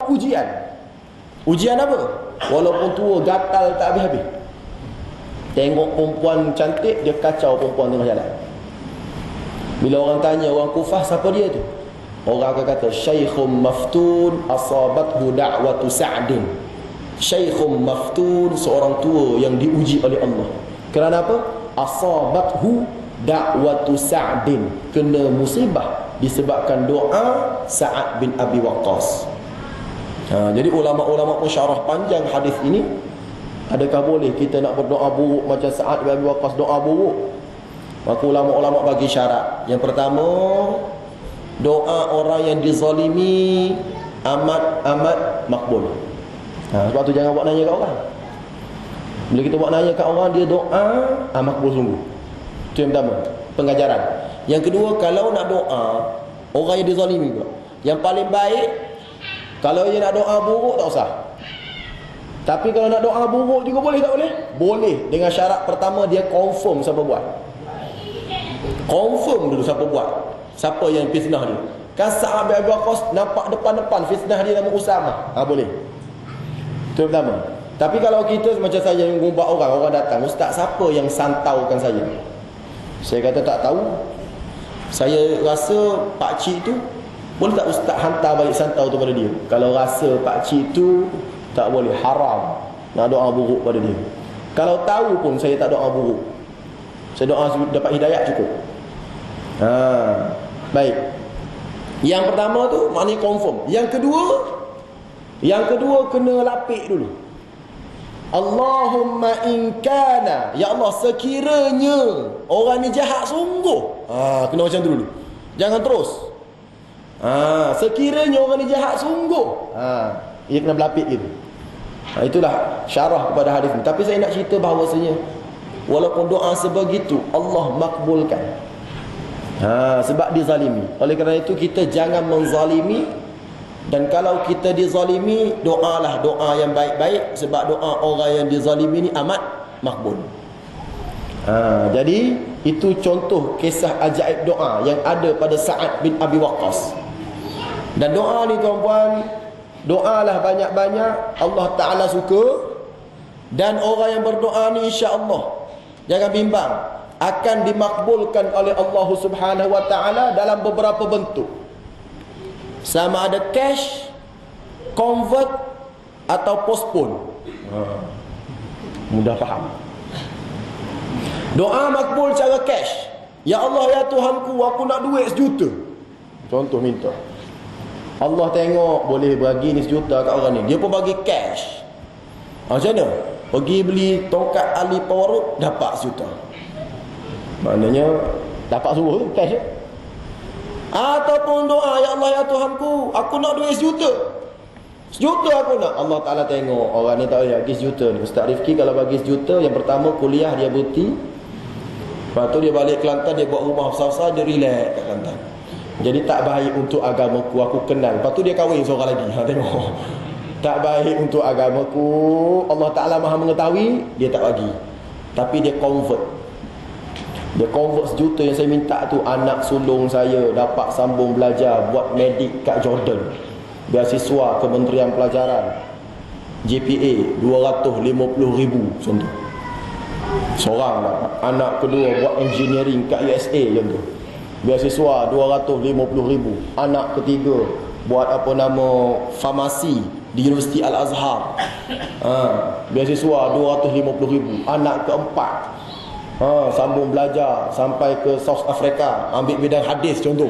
ujian. Ujian apa? Walaupun tua, gatal tak habis-habis. Tengok perempuan cantik, dia kacau perempuan tengah jalan. Bila orang tanya, orang Kufah, siapa dia tu? Orang akan kata, Syekhum maftun asabathu da'watu Sa'din. Syekhum maftun, seorang tua yang diuji oleh Allah. Kerana apa? Asabathu da'watu Sa'din. Kena musibah disebabkan doa Sa'ad bin Abi Waqqas. Jadi ulama-ulama pun syarah panjang hadis ini. Adakah boleh kita nak berdoa buruk macam Sa'ad bin Abi Waqqas doa buruk? Maka ulama-ulama bagi syarat. Yang pertama, doa orang yang dizalimi amat makbul. Sebab tu jangan buat nanya kat orang. Bila kita buat nanya kat orang, dia doa makbul sungguh. Itu yang pertama, pengajaran. Yang kedua, kalau nak doa orang yang dizalimi pula, yang paling baik, kalau dia nak doa buruk tak usah. Tapi kalau nak doa buruk juga boleh tak boleh? Boleh, dengan syarat pertama dia confirm siapa buat. Confirm dulu siapa buat, siapa yang fitnah dia. Kan Sa'ad bin Abi Waqqas nampak depan-depan fitnah dia nama Usamah, boleh. Itu yang pertama. Tapi kalau kita macam saya yang ngubah orang datang, ustaz siapa yang santaukan saya? Saya kata tak tahu. Saya rasa pak cik tu, boleh tak ustaz hantar balik santau tu pada dia? Kalau rasa pak cik tu tak boleh, haram nak doa buruk pada dia. Kalau tahu pun saya tak doa buruk, saya doa dapat hidayah cukup. Baik. Yang pertama tu maknanya confirm. Yang kedua kena lapik dulu. Allahumma in kana, ya Allah sekiranya orang ni jahat sungguh. Kena macam tu dulu. Jangan terus. Sekiranya orang ni jahat sungguh. Ia kena berlapik gitu. Itulah syarah kepada hadis ni. Tapi saya nak cerita bahawasanya walaupun doa sebegitu Allah makbulkan. Sebab dizalimi. Oleh kerana itu kita jangan menzalimi. Dan kalau kita dizalimi, doalah doa yang baik-baik. Sebab doa orang yang dizalimi ni amat makbul. Jadi itu contoh kisah ajaib doa yang ada pada Sa'ad bin Abi Waqqas. Dan doa ni tuan-puan, doalah banyak-banyak, Allah Ta'ala suka. Dan orang yang berdoa ni insya-Allah, jangan bimbang, akan dimakbulkan oleh Allah Subhanahu wa Ta'ala dalam beberapa bentuk. Sama ada cash, convert atau postpone. Mudah faham. Doa makbul cara cash. Ya Allah, ya Tuhanku, aku nak duit 1 juta. Contoh minta. Allah tengok boleh bagi ni 1 juta kat orang ni, dia pun bagi cash. Macam mana? Pergi beli tongkat Ali Pawaruk, dapat 1 juta. Maknanya dapat suruh tu cash. Ataupun doa, ya Allah, ya Tuhanku, aku nak duit 1 juta. 1 juta aku nak. Allah Ta'ala tengok orang ni tak boleh bagi 1 juta ni. Ustaz Rifki kalau bagi 1 juta, yang pertama kuliah dia berhenti. Lepas tu dia balik Kelantan, dia buat rumah besar-besar, dia relax kat Kelantan. Jadi tak baik untuk agamaku, aku kenal. Lepas tu dia kahwin seorang lagi. Tengok. Tak baik untuk agamaku, Allah Ta'ala Maha mengetahui, dia tak bagi. Tapi dia convert. Dia convert 1 juta yang saya minta tu, anak sulung saya dapat sambung belajar, buat medik kat Jordan, beasiswa Kementerian Pelajaran, GPA 250,000 contoh. Seorang dapat. Anak kedua buat engineering kat USA contoh, beasiswa 250,000. Anak ketiga buat farmasi di Universiti Al-Azhar, beasiswa 250,000. Anak keempat sambung belajar sampai ke South Africa, ambil bidang hadis contoh,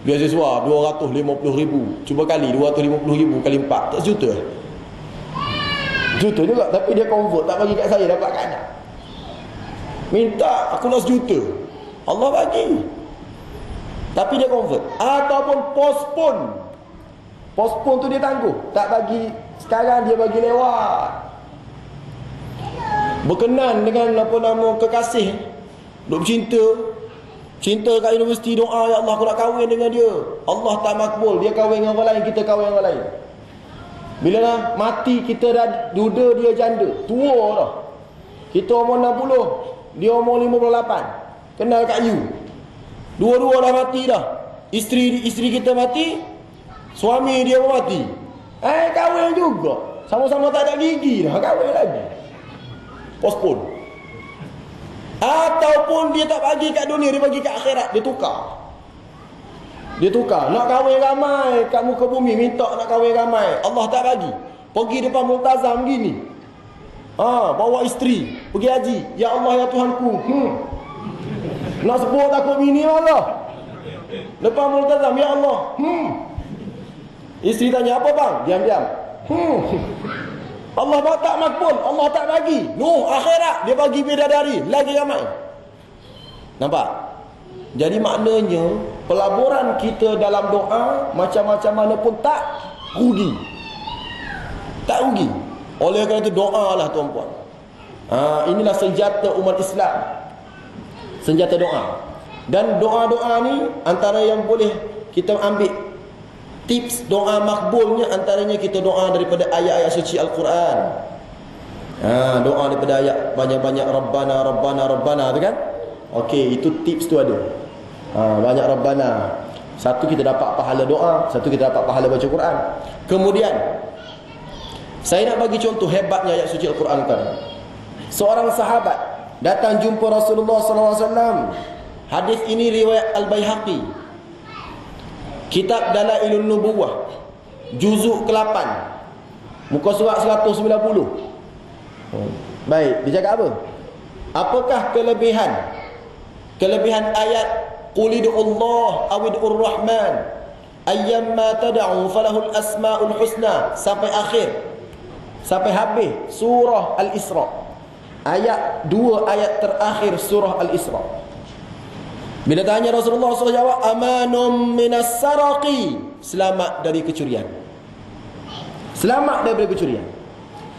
beasiswa 250,000. Cuba kali 250,000 kali 4, tak 1 juta. 1 juta juga. Tapi dia convert, tak bagi kat saya, dapat kat anak. Minta, aku nak 1 juta, Allah bagi. Tapi dia convert. Ataupun postpone tu dia tangguh, tak bagi sekarang, dia bagi lewat. Berkenan dengan kekasih, duk cinta kat universiti, doa, ya Allah aku nak kahwin dengan dia. Allah tak makbul, dia kahwin dengan orang lain, kita kahwin dengan orang lain. Bila dah mati, kita dah duda, dia janda, tua dah. Kita umur 60, dia umur 58. Kenal kat you, dua-dua dah mati dah. Isteri kita mati, suami dia pun mati. Kahwin juga. Sama-sama tak ada gigi dah, kahwin lagi. Postpone. Ataupun dia tak bagi kat dunia, dia bagi kat akhirat, dia tukar. Dia tukar. Nak kahwin ramai kat muka bumi, minta nak kahwin ramai, Allah tak bagi. Pergi depan multazam gini. Bawa isteri, pergi haji. Ya Allah, ya Tuhanku. Nak sebut takut bini Allah. Depan multazam, ya Allah. Isteri tanya, apa bang? Diam-diam. Allah tak makbul, Allah tak bagi. Akhirat dia bagi bidadari lagi ramai. Nampak? Jadi maknanya pelaburan kita dalam doa macam-macam mana pun tak rugi. Tak rugi. Oleh kerana itu doalah tuan-puan. Inilah senjata umat Islam. Senjata doa. Dan doa-doa ni antara yang boleh kita ambil tips doa makbulnya, antaranya kita doa daripada ayat-ayat suci Al-Quran. Doa daripada ayat banyak-banyak Rabbana, Rabbana, Rabbana tu kan. Okey, itu tips tu ada. Banyak Rabbana. Satu, kita dapat pahala doa. Satu, kita dapat pahala baca Quran. Kemudian saya nak bagi contoh hebatnya ayat suci Al-Quran kan. Seorang sahabat datang jumpa Rasulullah SAW. Hadis ini riwayat Al-Baihaqi, Kitab Dalailun Nubuwah, juzuk ke-8, muka surat 190. Baik, dia cakap apa? Apakah kelebihan ayat Qul ud'ullah aw ud'ur rahman ayyamma tad'u falahul asmaul husna sampai akhir, sampai habis surah Al-Isra. Dua ayat terakhir surah Al-Isra. Bila tanya Rasulullah SAW jawab, amanum minas saraqi, selamat dari kecurian. Selamat daripada kecurian.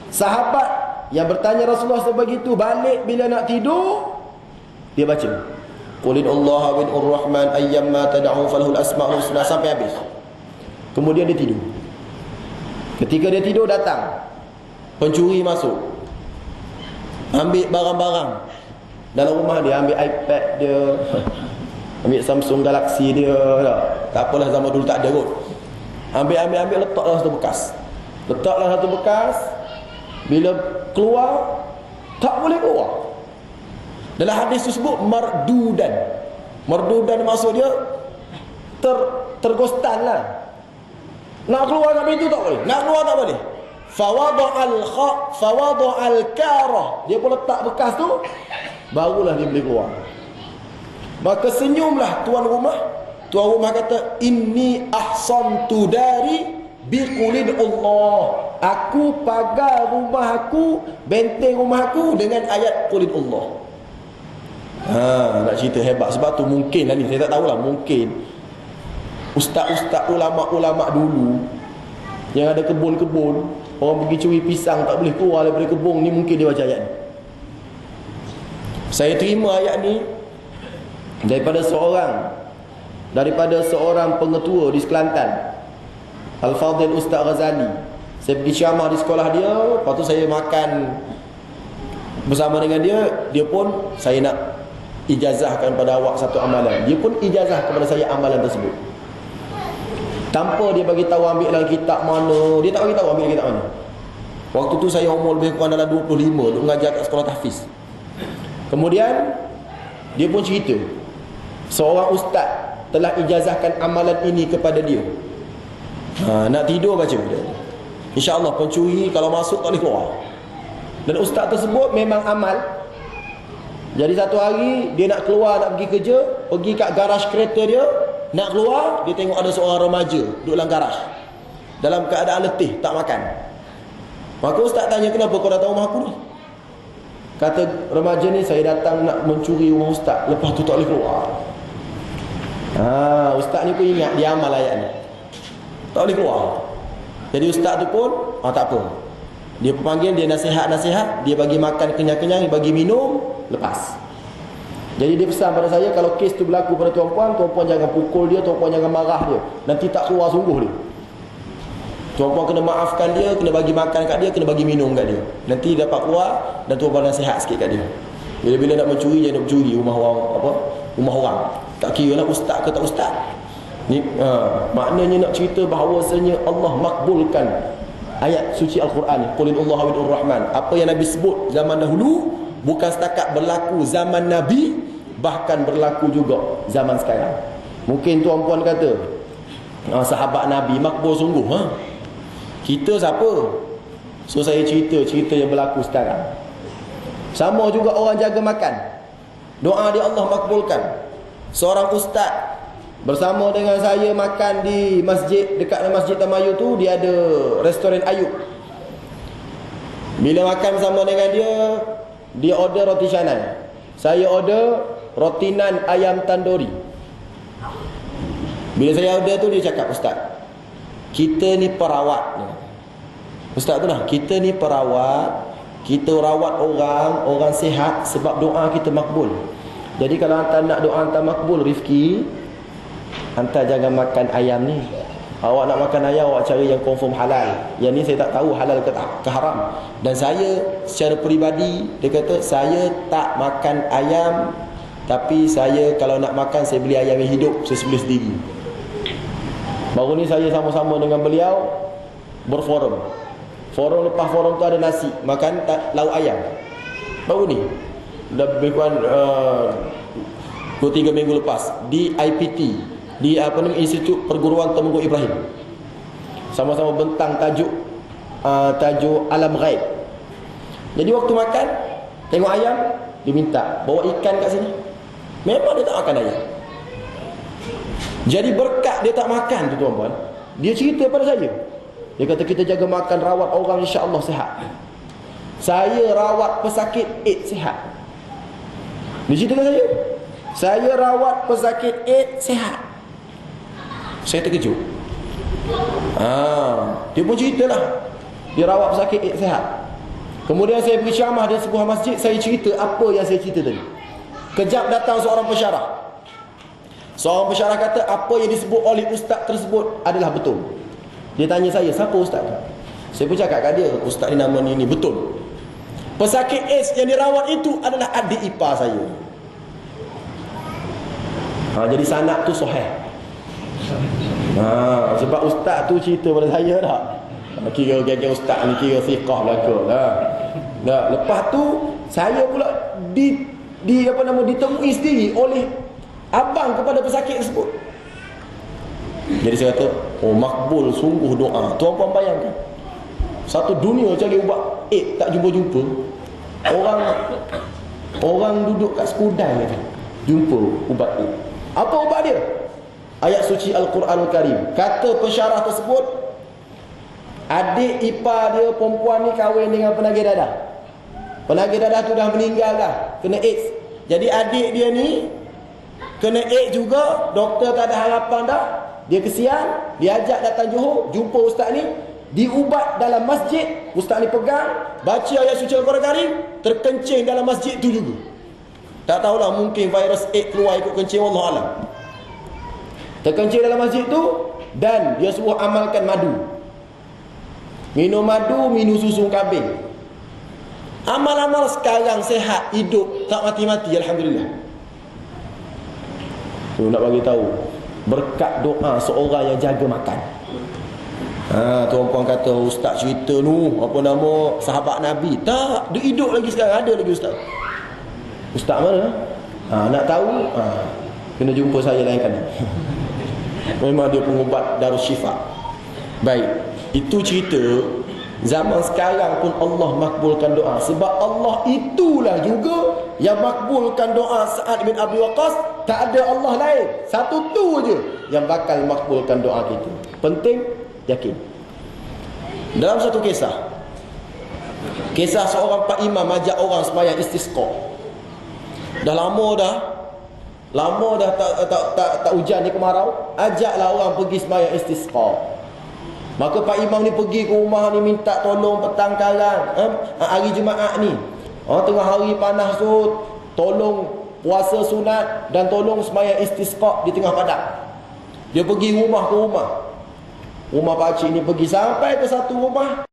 Sahabat yang bertanya Rasulullah sebegitu, balik bila nak tidur, dia baca Qulillah wa ar-Rahman ayyamma tad'u falahul asmaul husna sampai habis. Kemudian dia tidur. Ketika dia tidur, datang pencuri masuk, ambil barang-barang dalam rumah dia, ambil iPad dia, ambil Samsung Galaxy dia. Tak apalah, zaman dulu tak ada kot. Ambil, letaklah satu bekas. Letaklah satu bekas. Bila keluar, tak boleh keluar. Dalam hadis tersebut mardudan. Mardudan maksud dia tergostan lah. Nak keluar kat pintu tak boleh. Nak keluar tak boleh. Fawada'al karah. Dia pun letak bekas tu, barulah dia boleh keluar. Maka senyumlah tuan rumah. Tuan rumah kata, inni ahsantu dari biqulid Allah. Aku pagar rumah aku, benteng rumah aku dengan ayat qulid Allah. Nak cerita hebat. Sebab tu mungkin lah ni, saya tak tahulah, mungkin ustaz-ustaz, ulama-ulama dulu yang ada kebun-kebun, orang pergi curi pisang tak boleh keluar daripada kebun ni, mungkin dia baca ayat ni. Saya terima ayat ni daripada seorang pengetua di Kelantan, Al-Fadhil Ustaz Ghazali. Saya pergi ceramah di sekolah dia, lepas tu saya makan bersama dengan dia. Dia pun, saya nak ijazahkan pada awak satu amalan. Dia pun ijazah kepada saya amalan tersebut, tanpa dia bagi tahu ambil dalam kitab mana. Dia tak bagi tahu ambil kitab mana. Waktu tu saya umur lebih kurang dalam 25, duk mengajar kat sekolah tahfiz. Kemudian dia pun cerita, seorang ustaz telah ijazahkan amalan ini kepada dia. Nak tidur baca dia. InsyaAllah pencuri kalau masuk tak boleh keluar. Dan ustaz tersebut memang amal. Jadi satu hari dia nak keluar, nak pergi kerja, pergi kat garaj kereta dia, nak keluar, dia tengok ada seorang remaja duduk dalam garaj dalam keadaan letih, tak makan. Maka ustaz tanya, kenapa kau datang rumah aku ni? Kata remaja ni, saya datang nak mencuri rumah ustaz, lepas tu tak boleh keluar. Ustaz ni pun ingat, dia amal ayat ni, tak boleh keluar. Jadi ustaz tu pun tak apa, dia panggil, dia nasihat, dia bagi makan kenyang-kenyang, dia bagi minum, lepas. Jadi dia pesan pada saya, kalau kes tu berlaku pada tuan-puan jangan pukul dia, tuan-puan jangan marah dia, nanti tak keluar sungguh dia. Tuan-puan kena maafkan dia, kena bagi makan kat dia, kena bagi minum kat dia, nanti dapat keluar. Dan tuan-puan nasihat sikit kat dia, bila-bila nak mencuri, jangan nak mencuri rumah orang, rumah orang. Tak kira lah ustaz ke tak ustaz. Ni, maknanya nak cerita bahawasanya Allah makbulkan ayat suci Al-Quran. Qulillahu wa Rahman. Apa yang Nabi sebut zaman dahulu bukan setakat berlaku zaman Nabi, bahkan berlaku juga zaman sekarang. Mungkin tuan-puan kata, sahabat Nabi makbul sungguh. Kita siapa? So saya cerita yang berlaku sekarang. Sama juga orang jaga makan, doa dia Allah makbulkan. Seorang ustaz bersama dengan saya makan di masjid, dekat Masjid Tamayu tu, dia ada restoran Ayub. Bila makan bersama dengan dia order roti canai, saya order roti nan ayam tanduri. Bila saya order tu, dia cakap, "Ustaz, kita ni perawat." Ustaz tu lah, kita ni perawat, kita rawat orang sihat sebab doa kita makbul. Jadi kalau hantar nak doa hantar makbul, Rifki, hantar jangan makan ayam ni. Awak nak makan ayam, awak cari yang confirm halal. Yang ni saya tak tahu halal ke haram. Dan saya secara peribadi, dia kata saya tak makan ayam, tapi saya kalau nak makan, saya beli ayam yang hidup, saya sembelih sendiri. Baru ni saya sama-sama dengan beliau berforum. Forum lepas forum tu ada nasi, makan lauk ayam. Baru ni lebih kurang 2-3 minggu lepas di IPT, di Institut Perguruan Temenggong Ibrahim, sama-sama bentang tajuk Alam Ghaib. Jadi waktu makan, tengok ayam, dia minta bawa ikan kat sini. Memang dia tak makan ayam. Jadi berkat dia tak makan tu tuan-tuan, dia cerita pada saya. Dia kata kita jaga makan, rawat orang, insya-Allah sihat. Saya rawat pesakit AIDS sihat. Dia cerita kat saya rawat pesakit AIDS sihat. Saya terkejut. Dia pun ceritalah, dia rawat pesakit AIDS sihat. Kemudian saya pergi ceramah di sebuah masjid, saya cerita apa yang saya cerita tadi. Kejap datang seorang pensyarah. Seorang pensyarah kata apa yang disebut oleh ustaz tersebut adalah betul. Dia tanya saya, siapa ustaz tu? Saya pun cakap kat dia, ustaz ni nama ni betul. Pesakit AIDS yang dirawat itu adalah adik ipar saya. Jadi sanad tu sahih. Sebab ustaz tu cerita pada saya dah. Kira gagah ustaz ni kira siqah belaka lah. Lepas tu saya pula ditemui sendiri oleh abang kepada pesakit tersebut. Jadi saya kata, makbul sungguh doa. Tuan-puan bayangkan, satu dunia cari ubat AIDS tak jumpa-jumpa. Orang duduk kat Skudai jumpa ubat AIDS. Apa ubat dia? Ayat suci Al-Quranul Karim. Kata pensyarah tersebut, adik ipar dia perempuan ni kahwin dengan penagih dadah. Penagih dadah tu dah meninggal dah, kena AIDS. Jadi adik dia ni kena AIDS juga. Doktor tak ada harapan dah. Dia kesian, dia ajak datang Johor, jumpa ustaz ni, diubat dalam masjid. Ustaz ni pegang, baca ayat suci Al-Quran Karim, terkencing dalam masjid tu juga. Tak tahulah, mungkin virus AIDS keluar ikut kencing, wallahualam. Terkencing dalam masjid tu, dan dia suruh amalkan madu. Minum madu, minum susu kambing. Amal-amal sekarang sehat, hidup, tak mati-mati, alhamdulillah. Tu nak bagi tahu berkat doa seorang yang jaga makan. Tuan-puan kata ustaz cerita apa nama sahabat Nabi. Tak, dia hidup lagi sekarang, ada lagi ustaz. Ustaz mana? Nak tahu? Kena jumpa saya lain kali. Memang dia pengubat Darus Syifa. Baik, itu cerita zaman sekarang pun Allah makbulkan doa. Sebab Allah itulah juga yang makbulkan doa Sa'ad bin Abi Waqqas. Tak ada Allah lain, satu tu je yang bakal makbulkan doa kita. Penting yakin. Dalam satu kisah seorang pak imam ajak orang sembahyang istisqa. Dah lama dah tak hujan ni, kemarau. Ajaklah orang pergi sembahyang istisqa. Maka pak imam ni pergi ke rumah ni, minta tolong petang karang, hari Jumaat ni, tengah hari panas tu, tolong puasa sunat dan tolong sembahyang istisqa di tengah padang. Dia pergi rumah ke rumah. Rumah pak cik ni pergi sampai ke satu rumah.